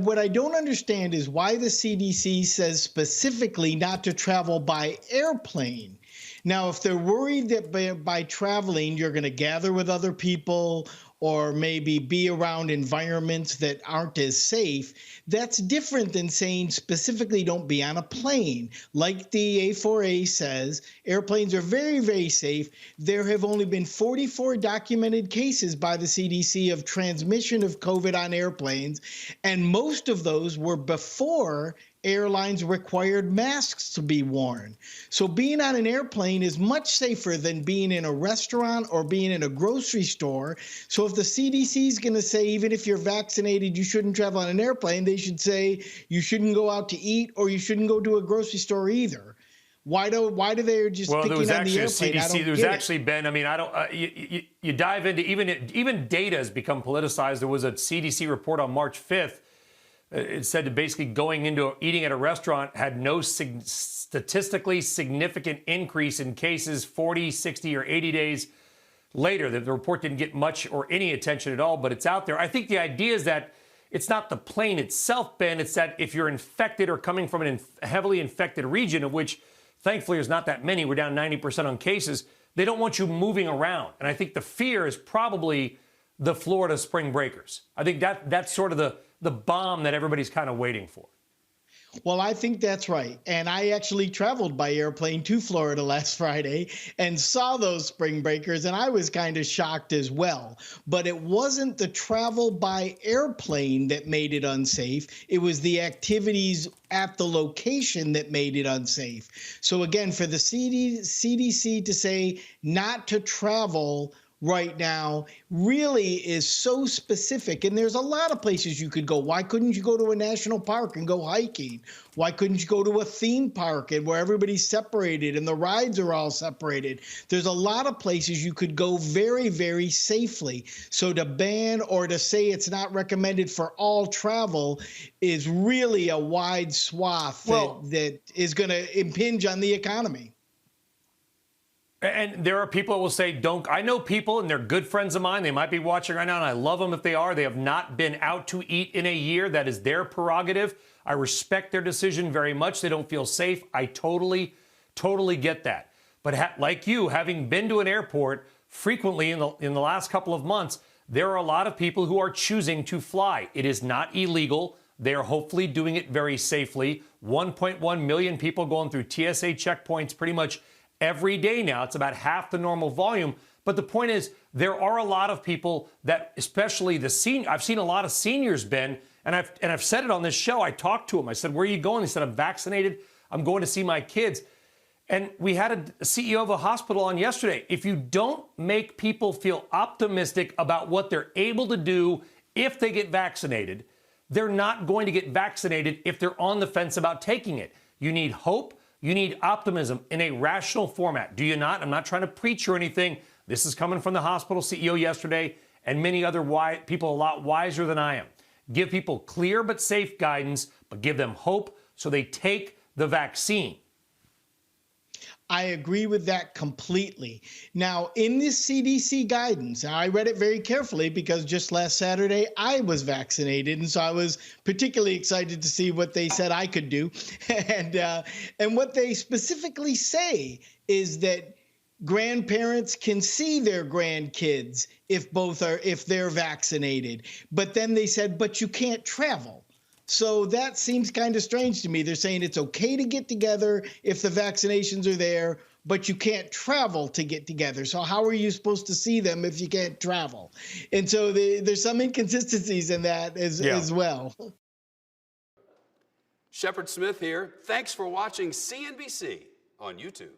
what I don't understand is why the CDC says specifically not to travel by airplane. Now, if they're worried that by traveling, you're going to gather with other people or maybe be around environments that aren't as safe, that's different than saying specifically don't be on a plane. Like the A4A says, airplanes are very, very safe. There have only been 44 documented cases by the CDC of transmission of COVID on airplanes, and most of those were before airlines required masks to be worn. So being on an airplane is much safer than being in a restaurant or being in a grocery store. So if the CDC is going to say, even if you're vaccinated, you shouldn't travel on an airplane, they should say you shouldn't go out to eat or you shouldn't go to a grocery store either. Why do they just picking on the airplane? CDC, there's actually been, I mean, I don't, you dive into, even data has become politicized. There was a CDC report on March 5th. It said that basically going into eating at a restaurant had no statistically significant increase in cases 40, 60, or 80 days later. The report didn't get much or any attention at all, but it's out there. I think the idea is that it's not the plane itself, Ben. It's that if you're infected or coming from a heavily infected region, of which thankfully there's not that many, we're down 90% on cases, they don't want you moving around. And I think the fear is probably the Florida spring breakers. I think that's sort of the bomb that everybody's kind of waiting for. Well, I think that's right. And I actually traveled by airplane to Florida last Friday and saw those spring breakers, and I was kind of shocked as well. But it wasn't the travel by airplane that made it unsafe. It was the activities at the location that made it unsafe. So again, for the CDC to say not to travel right now really is so specific, and there's a lot of places you could go. Why couldn't you go to a national park and go hiking? Why couldn't you go to a theme park and where everybody's separated and the rides are all separated? There's a lot of places you could go very, very safely. So to ban or to say it's not recommended for all travel is really a wide swath that is going to impinge on the economy. And there are people that will say, don't. I know people, and they're good friends of mine. They might be watching right now, and I love them if they are. They have not been out to eat in a year. That is their prerogative. I respect their decision very much. They don't feel safe. I totally get that. But like you, having been to an airport frequently in the last couple of months, there are a lot of people who are choosing to fly. It is not illegal. They are hopefully doing it very safely. 1.1 million people going through TSA checkpoints pretty much every day now. It's about half the normal volume. But the point is, there are a lot of people that, especially I've seen a lot of seniors, Ben, and I've said it on this show. I talked to them. I said, where are you going? He said, I'm vaccinated. I'm going to see my kids. And we had a CEO of a hospital on yesterday. If you don't make people feel optimistic about what they're able to do if they get vaccinated, they're not going to get vaccinated if they're on the fence about taking it. You need hope. You need optimism in a rational format. Do you not? I'm not trying to preach or anything. This is coming from the hospital CEO yesterday and many other people a lot wiser than I am. Give people clear but safe guidance, but give them hope so they take the vaccine. I agree with that completely. Now, in this CDC guidance, I read it very carefully because just last Saturday I was vaccinated, and so I was particularly excited to see what they said I could do. And what they specifically say is that grandparents can see their grandkids if they're vaccinated. But then they said, but you can't travel. So that seems kind of strange to me. They're saying it's okay to get together if the vaccinations are there, but you can't travel to get together. So how are you supposed to see them if you can't travel? And so there's some inconsistencies in that as well. Shepard Smith here. Thanks for watching CNBC on YouTube.